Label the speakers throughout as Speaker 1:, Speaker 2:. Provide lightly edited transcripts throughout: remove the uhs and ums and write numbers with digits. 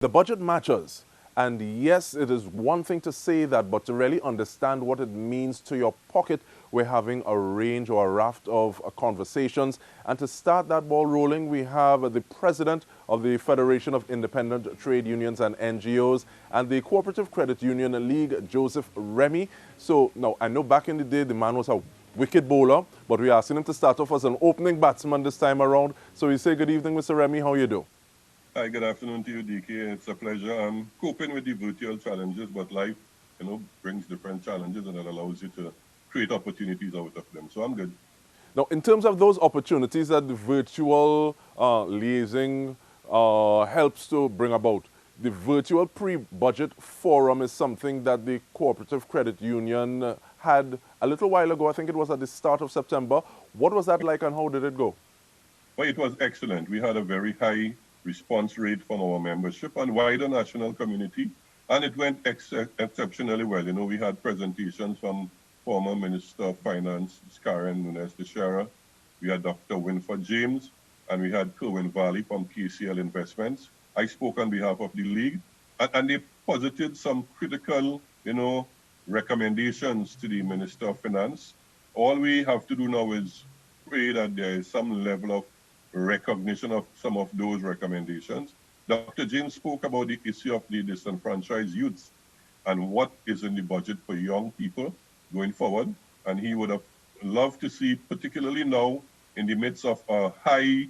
Speaker 1: The budget matters. And yes, it is one thing to say that, but to really understand what it means to your pocket, we're having a range or a raft of conversations. And to start that ball rolling, we have the president of the Federation of Independent Trade Unions and NGOs and the Cooperative Credit Union League, Joseph Remy. So now, I know back in the day, the man was a wicked bowler, but we're asking him to start off as an opening batsman this time around. So we say good evening, Mr. Remy. How you do?
Speaker 2: Hi, good afternoon to you, DK. It's a pleasure. I'm coping with the virtual challenges, but life, brings different challenges and it allows you to create opportunities out of them. So I'm good.
Speaker 1: Now, in terms of those opportunities that the virtual liaising helps to bring about, the virtual pre-budget forum is something that the Cooperative Credit Union had a little while ago. I think it was at the start of September. What was that like and how did it go?
Speaker 2: Well, it was excellent. We had a very high response rate from our membership and wider national community, and it went exceptionally well. We had presentations from former Minister of Finance, Karen Nunes de Shara. We had Dr. Winford James, and we had Kerwin Valley from KCL Investments. I spoke on behalf of the league, and they posited some critical, recommendations to the Minister of Finance. All we have to do now is pray that there is some level of recognition of some of those recommendations. Dr. James spoke about the issue of the disenfranchised youths and what is in the budget for young people going forward. And he would have loved to see, particularly now in the midst of a high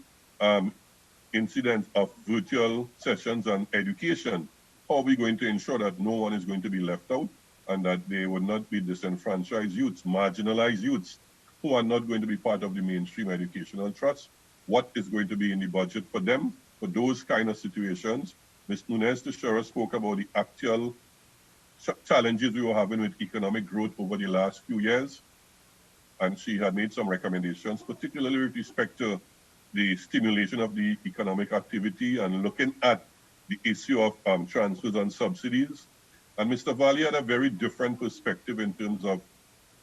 Speaker 2: incidence of virtual sessions and education, how are we going to ensure that no one is going to be left out and that they would not be disenfranchised youths, marginalized youths who are not going to be part of the mainstream educational trust? What is going to be in the budget for them, for those kind of situations? Ms. Nunes de Shara spoke about the actual challenges we were having with economic growth over the last few years. And she had made some recommendations, particularly with respect to the stimulation of the economic activity and looking at the issue of transfers and subsidies. And Mr. Valley had a very different perspective in terms of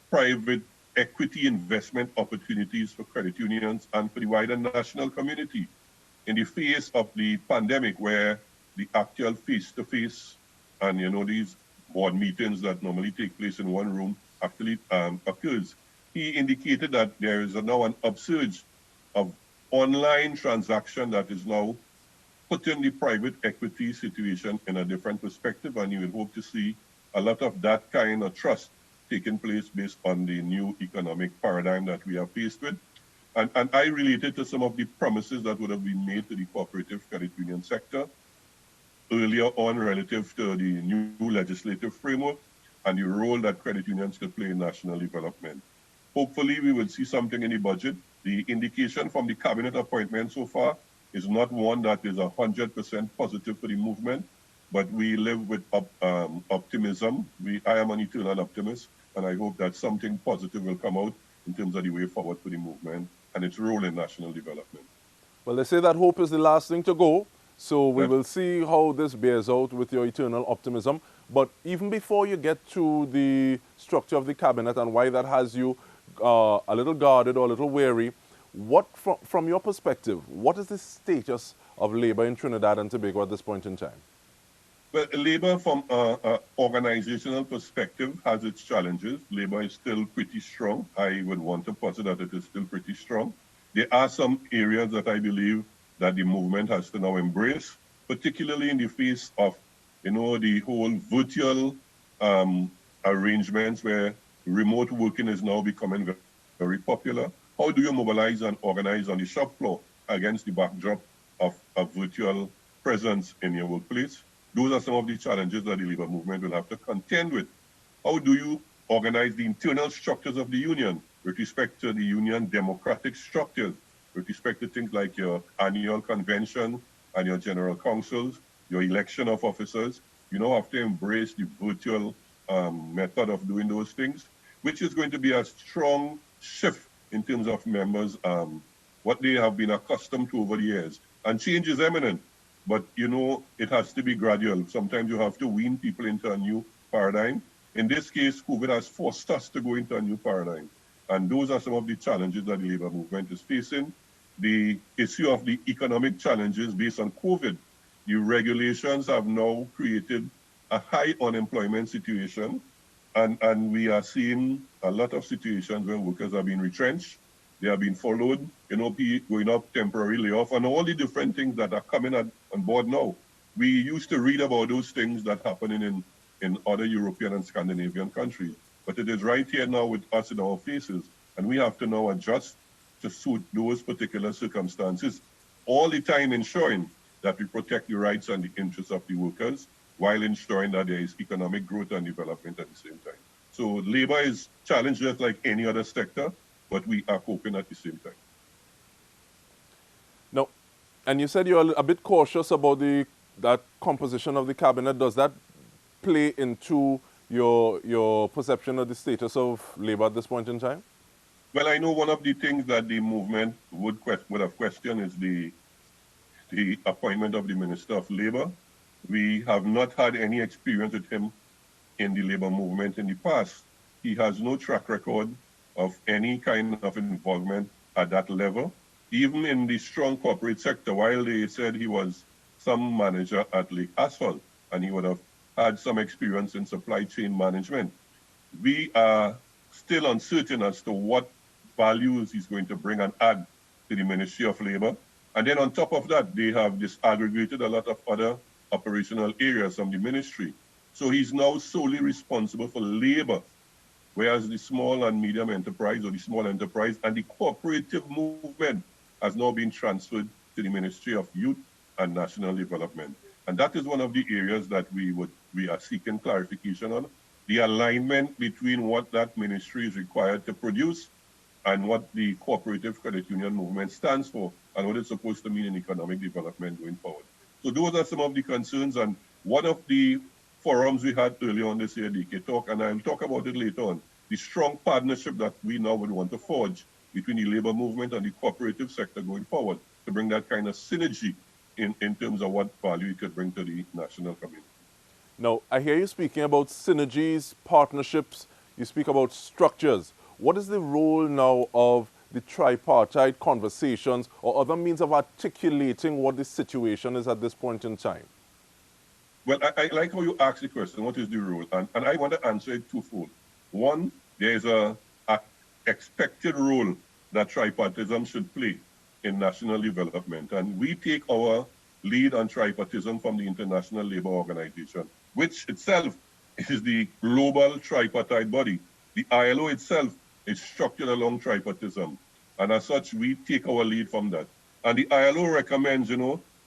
Speaker 2: private equity investment opportunities for credit unions and for the wider national community in the face of the pandemic, where the actual face-to-face and these board meetings that normally take place in one room actually occurs. He indicated that there is now an upsurge of online transaction that is now putting the private equity situation in a different perspective, and you would hope to see a lot of that kind of trust taking place based on the new economic paradigm that we are faced with. And I related to some of the promises that would have been made to the cooperative credit union sector earlier on relative to the new legislative framework and the role that credit unions could play in national development. Hopefully, we will see something in the budget. The indication from the cabinet appointment so far is not one that is 100% positive for the movement, but we live with optimism. I am an eternal optimist, and I hope that something positive will come out in terms of the way forward for the movement and its role in national development.
Speaker 1: Well, they say that hope is the last thing to go, so we will see how this bears out with your eternal optimism. But even before you get to the structure of the cabinet and why that has you a little guarded or a little wary, what, from your perspective, what is the status of labor in Trinidad and Tobago at this point in time?
Speaker 2: Well, labor from an organizational perspective has its challenges. Labor is still pretty strong. I would want to posit that it is still pretty strong. There are some areas that I believe that the movement has to now embrace, particularly in the face of, the whole virtual arrangements where remote working is now becoming very, very popular. How do you mobilize and organize on the shop floor against the backdrop of a virtual presence in your workplace? Those are some of the challenges that the labor movement will have to contend with. How do you organize the internal structures of the union with respect to the union democratic structures, with respect to things like your annual convention and your general councils, your election of officers? You now have to embrace the virtual method of doing those things, which is going to be a strong shift in terms of members, what they have been accustomed to over the years. And change is imminent. But, it has to be gradual. Sometimes you have to wean people into a new paradigm. In this case, COVID has forced us to go into a new paradigm. And those are some of the challenges that the labor movement is facing. The issue of the economic challenges based on COVID The regulations have now created a high unemployment situation, and we are seeing a lot of situations where workers are being retrenched, they are being followed, going up temporary layoff, and all the different things that are coming on board now. We used to read about those things that happening in other European and Scandinavian countries, but it is right here now with us in our faces, and we have to now adjust to suit those particular circumstances, all the time ensuring that we protect the rights and the interests of the workers while ensuring that there is economic growth and development at the same time. So labor is challenged just like any other sector, but we are coping at the same time.
Speaker 1: No, and you said you're a bit cautious about that composition of the cabinet. Does that play into your perception of the status of labor at this point in time?
Speaker 2: Well, I know one of the things that the movement would have questioned is the appointment of the Minister of Labor. We have not had any experience with him in the labor movement in the past. He has no track record of any kind of involvement at that level. Even in the strong corporate sector, while they said he was some manager at Lake Asphalt and he would have had some experience in supply chain management, we are still uncertain as to what values he's going to bring and add to the Ministry of Labor. And then on top of that, they have disaggregated a lot of other operational areas from the ministry. So he's now solely responsible for labor, whereas the small and medium enterprise or the small enterprise and the cooperative movement has now been transferred to the Ministry of Youth and National Development. And that is one of the areas that we are seeking clarification on, the alignment between what that ministry is required to produce and what the Cooperative Credit Union movement stands for and what it's supposed to mean in economic development going forward. So those are some of the concerns, and one of the forums we had earlier on this year, DK Talk, and I'll talk about it later on, the strong partnership that we now would want to forge between the labor movement and the cooperative sector going forward to bring that kind of synergy in terms of what value it could bring to the national community.
Speaker 1: Now, I hear you speaking about synergies, partnerships, you speak about structures. What is the role now of the tripartite conversations or other means of articulating what the situation is at this point in time?
Speaker 2: Well, I like how you asked the question, what is the role? And I want to answer it twofold. One, there's a expected role that tripartism should play in national development. And we take our lead on tripartism from the International Labour Organization, which itself is the global tripartite body. The ILO itself is structured along tripartism. And as such, we take our lead from that. And the ILO recommends,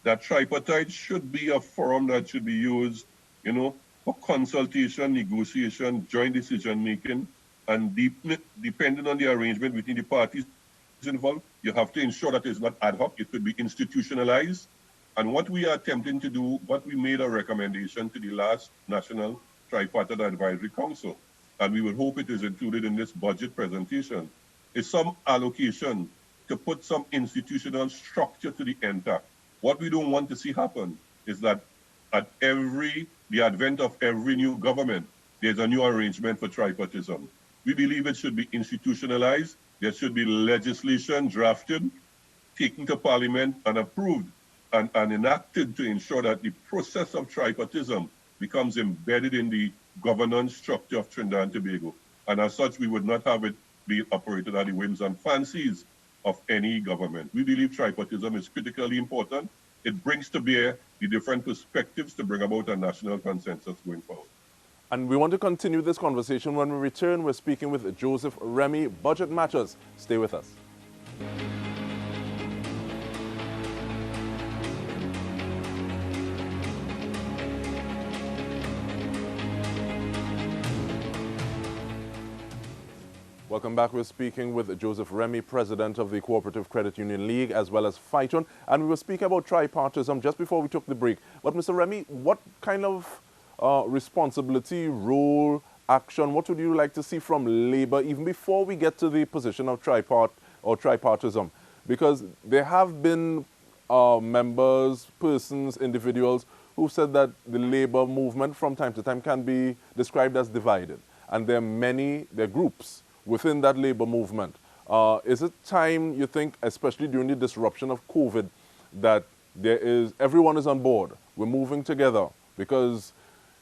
Speaker 2: that tripartite should be a forum that should be used, for consultation, negotiation, joint decision-making, and depending on the arrangement between the parties involved, you have to ensure that it's not ad hoc, it could be institutionalized. And what we are attempting to do, what we made a recommendation to the last National Tripartite Advisory Council, and we would hope it is included in this budget presentation, is some allocation to put some institutional structure to the NTAC. What we don't want to see happen is that at the advent of every new government, there's a new arrangement for tripartism. We believe it should be institutionalized. There should be legislation drafted, taken to Parliament and approved and enacted to ensure that the process of tripartism becomes embedded in the governance structure of Trinidad and Tobago. And as such, we would not have it be operated at the whims and fancies of any government. We believe tripartism is critically important. It brings to bear the different perspectives to bring about a national consensus going forward.
Speaker 1: And we want to continue this conversation when we return. We're speaking with Joseph Remy. Budget Matters. Stay with us. Welcome back. We're speaking with Joseph Remy, President of the Cooperative Credit Union League, as well as FITUN. And we were speaking about tripartism just before we took the break. But Mr. Remy, what kind of responsibility, role, action, what would you like to see from Labour even before we get to the position of tripartism? Because there have been members, persons, individuals who said that the Labour movement from time to time can be described as divided. And there are groups within that Labour movement. Is it time, you think, especially during the disruption of COVID, that everyone is on board. We're moving together, because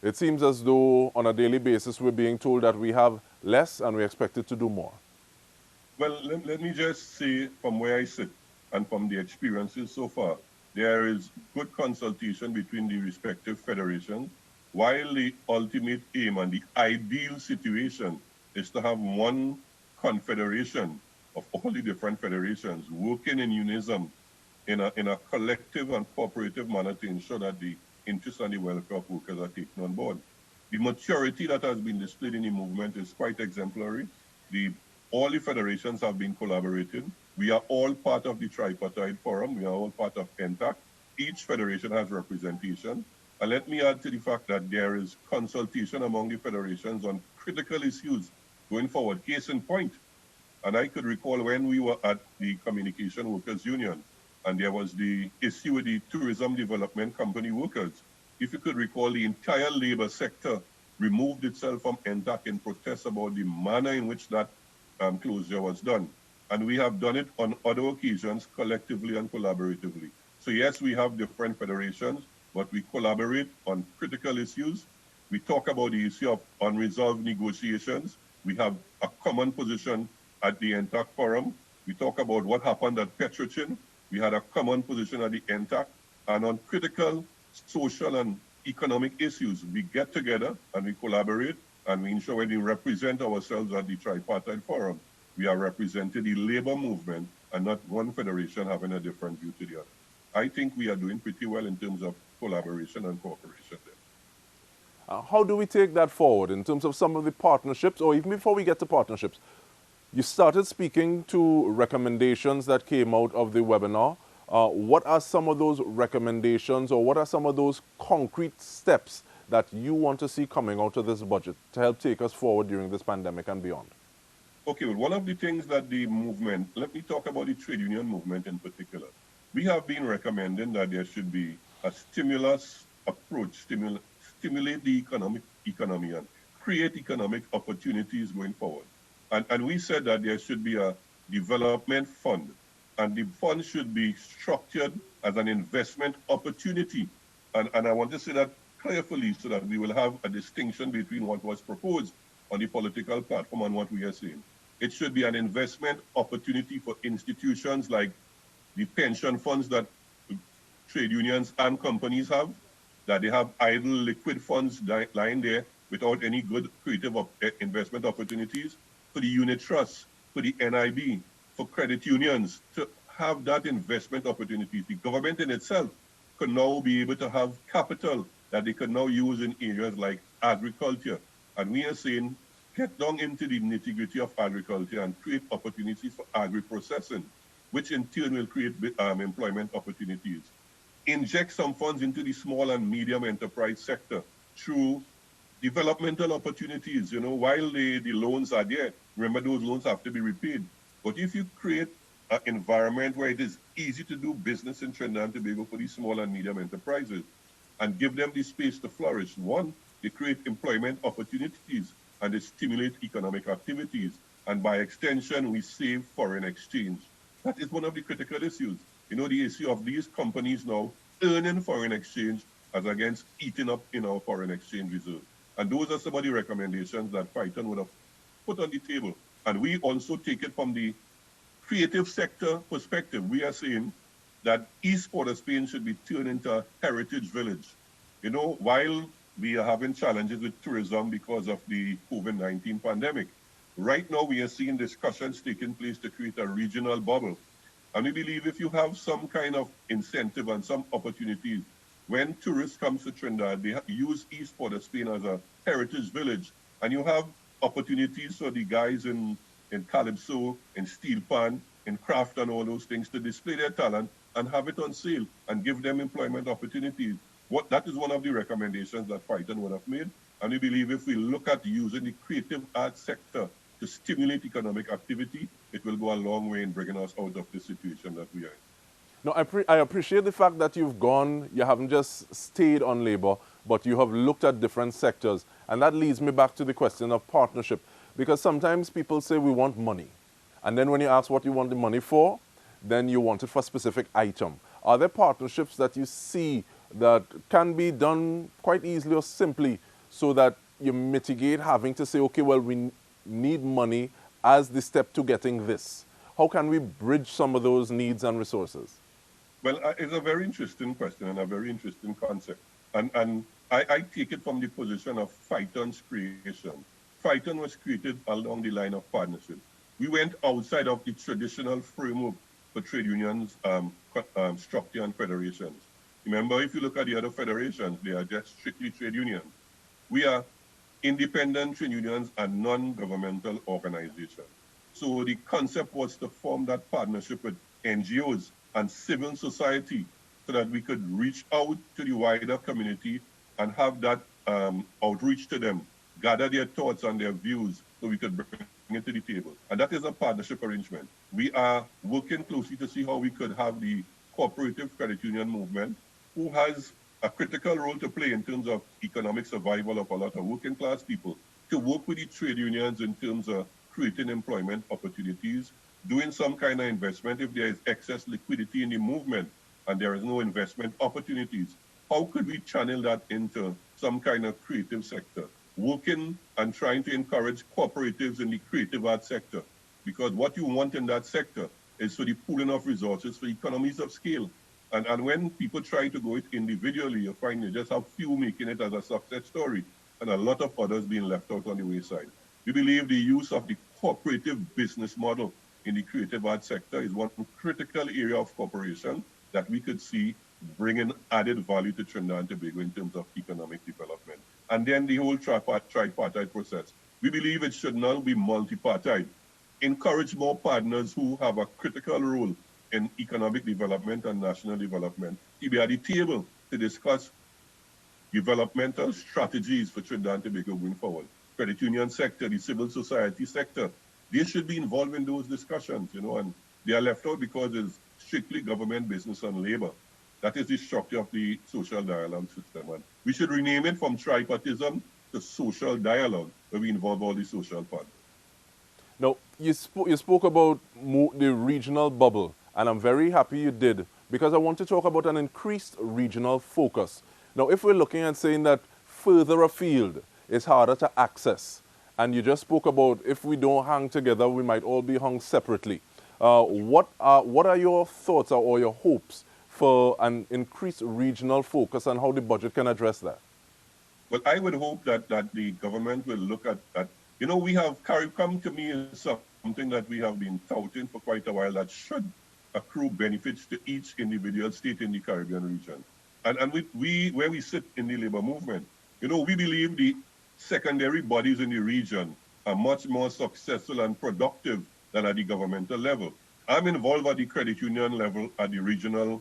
Speaker 1: it seems as though on a daily basis we're being told that we have less and we're expected to do more.
Speaker 2: Well, let me just say from where I sit and from the experiences so far, there is good consultation between the respective federations, while the ultimate aim and the ideal situation is to have one confederation of all the different federations working in unison in a collective and cooperative manner to ensure that the interests and the welfare of workers are taken on board. The maturity that has been displayed in the movement is quite exemplary. All the federations have been collaborating. We are all part of the tripartite forum. We are all part of NTAC. Each federation has representation. And let me add to the fact that there is consultation among the federations on critical issues going forward. Case in point, and I could recall when we were at the Communication Workers Union, and there was the issue with the tourism development company workers. If you could recall, the entire labor sector removed itself from NTAC in protest about the manner in which that closure was done. And we have done it on other occasions collectively and collaboratively. So yes, we have different federations, but we collaborate on critical issues. We talk about the issue of unresolved negotiations. We have a common position at the NTAC forum. We talk about what happened at Petrochin. We had a common position at the NTAC. And on critical social and economic issues, we get together and we collaborate, and we ensure when we represent ourselves at the tripartite forum, we are representing the labor movement and not one federation having a different view to the other. I think we are doing pretty well in terms of collaboration and cooperation there.
Speaker 1: How do we take that forward in terms of some of the partnerships, or even before we get to partnerships? You started speaking to recommendations that came out of the webinar. What are some of those recommendations, or what are some of those concrete steps that you want to see coming out of this budget to help take us forward during this pandemic and beyond?
Speaker 2: Okay, well, one of the things that the movement, let me talk about the trade union movement in particular. We have been recommending that there should be a stimulus approach, stimulate the economy and create economic opportunities going forward. And we said that there should be a development fund, and the fund should be structured as an investment opportunity. And I want to say that carefully so that we will have a distinction between what was proposed on the political platform and what we are saying. It should be an investment opportunity for institutions like the pension funds that trade unions and companies have, that they have idle liquid funds lying there without any good creative investment opportunities, for the unit trusts, for the NIB, for credit unions to have that investment opportunity. The government in itself could now be able to have capital that they could now use in areas like agriculture. And we are saying, get down into the nitty-gritty of agriculture and create opportunities for agri-processing, which in turn will create employment opportunities. Inject some funds into the small and medium enterprise sector through developmental opportunities. You know, while the loans are there, remember those loans have to be repaid. But if you create an environment where it is easy to do business in Trinidad and Tobago for these small and medium enterprises and give them the space to flourish, one, they create employment opportunities and they stimulate economic activities. And by extension, we save foreign exchange. That is one of the critical issues. You know, the issue of these companies now earning foreign exchange as against eating up in our foreign exchange reserve. And those are some of the recommendations that FITUN would have put on the table. And we also take it from the creative sector perspective. We are saying that East Port of Spain should be turned into a heritage village. You know, while we are having challenges with tourism because of the COVID-19 pandemic, right now we are seeing discussions taking place to create a regional bubble. And we believe if you have some kind of incentive and some opportunities, when tourists come to Trinidad, they use East Port of Spain as a heritage village. And you have opportunities for the guys in Calypso, in Steel Pan, in craft and all those things to display their talent and have it on sale and give them employment opportunities. That is one of the recommendations that FITUN would have made. And we believe if we look at using the creative arts sector to stimulate economic activity, it will go a long way in bringing us out of the situation that we are in.
Speaker 1: No, I appreciate the fact that you've gone, you haven't just stayed on labor, but you have looked at different sectors. And that leads me back to the question of partnership. Because sometimes people say we want money. And then when you ask what you want the money for, then you want it for a specific item. Are there partnerships that you see that can be done quite easily or simply so that you mitigate having to say, okay, well, we need money as the step to getting this? How can we bridge some of those needs and resources?
Speaker 2: Well, it's a very interesting question and a very interesting concept. And I take it from the position of FITUN's creation. FITUN was created along the line of partnership. We went outside of the traditional framework for trade unions, structure and federations. Remember, if you look at the other federations, they are just strictly trade unions. We are independent trade unions and non-governmental organizations. So the concept was to form that partnership with NGOs and civil society so that we could reach out to the wider community and have that outreach to them, gather their thoughts and their views so we could bring it to the table. And that is a partnership arrangement. We are working closely to see how we could have the Cooperative Credit Union movement, who has a critical role to play in terms of economic survival of a lot of working class people, to work with the trade unions in terms of creating employment opportunities, doing some kind of investment if there is excess liquidity in the movement and there is no investment opportunities. How could we channel that into some kind of creative sector? Working and trying to encourage cooperatives in the creative arts sector, because what you want in that sector is for the pooling of resources for economies of scale. And when people try to go it individually, you find you just have few making it as a success story and a lot of others being left out on the wayside. We believe the use of the cooperative business model in the creative arts sector is one critical area of cooperation that we could see bringing added value to Trinidad and Tobago in terms of economic development. And then the whole tripartite process. We believe it should now be multipartite. Encourage more partners who have a critical role in economic development and national development to be at the table to discuss developmental strategies for Trinidad and Tobago going forward. Credit union sector, the civil society sector, they should be involved in those discussions, and they are left out because it's strictly government, business, and labor. That is the structure of the social dialogue system. And we should rename it from tripartism to social dialogue, where we involve all the social partners.
Speaker 1: Now, you spoke about the regional bubble, and I'm very happy you did, because I want to talk about an increased regional focus. Now, if we're looking at saying that further afield is harder to access, and you just spoke about if we don't hang together, we might all be hung separately. What are your thoughts or your hopes for an increased regional focus and how the budget can address that?
Speaker 2: Well, I would hope that the government will look at that. We have CARICOM to me is something that we have been touting for quite a while that should accrue benefits to each individual state in the Caribbean region. And where we sit in the labor movement, we believe the secondary bodies in the region are much more successful and productive than at the governmental level. I'm involved at the credit union level at the regional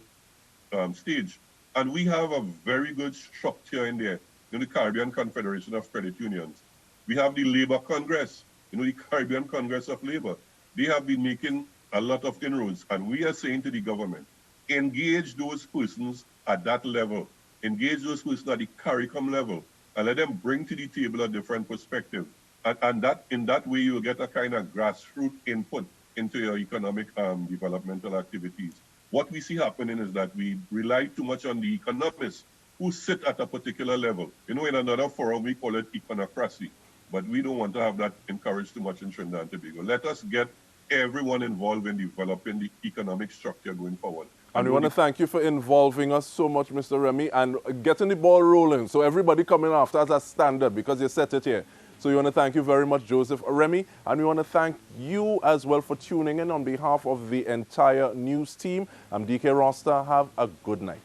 Speaker 2: stage, and we have a very good structure in there, the Caribbean Confederation of Credit Unions. We have the Labor Congress, the Caribbean Congress of Labor. They have been making a lot of inroads, and we are saying to the government, engage those persons at that level, engage those persons at the CARICOM level, and let them bring to the table a different perspective. And that in that way, you'll get a kind of grassroots input into your economic developmental activities. What we see happening is that we rely too much on the economists who sit at a particular level. In another forum, we call it econocracy, but we don't want to have that encouraged too much in Trinidad and Tobago. Let us get everyone involved in developing the economic structure going forward.
Speaker 1: And we want to thank you for involving us so much, Mr. Remy, and getting the ball rolling. So everybody coming after us as standard, because you set it here. So we want to thank you very much, Joseph Remy, and we want to thank you as well for tuning in on behalf of the entire news team. I'm DK Rosta. Have a good night.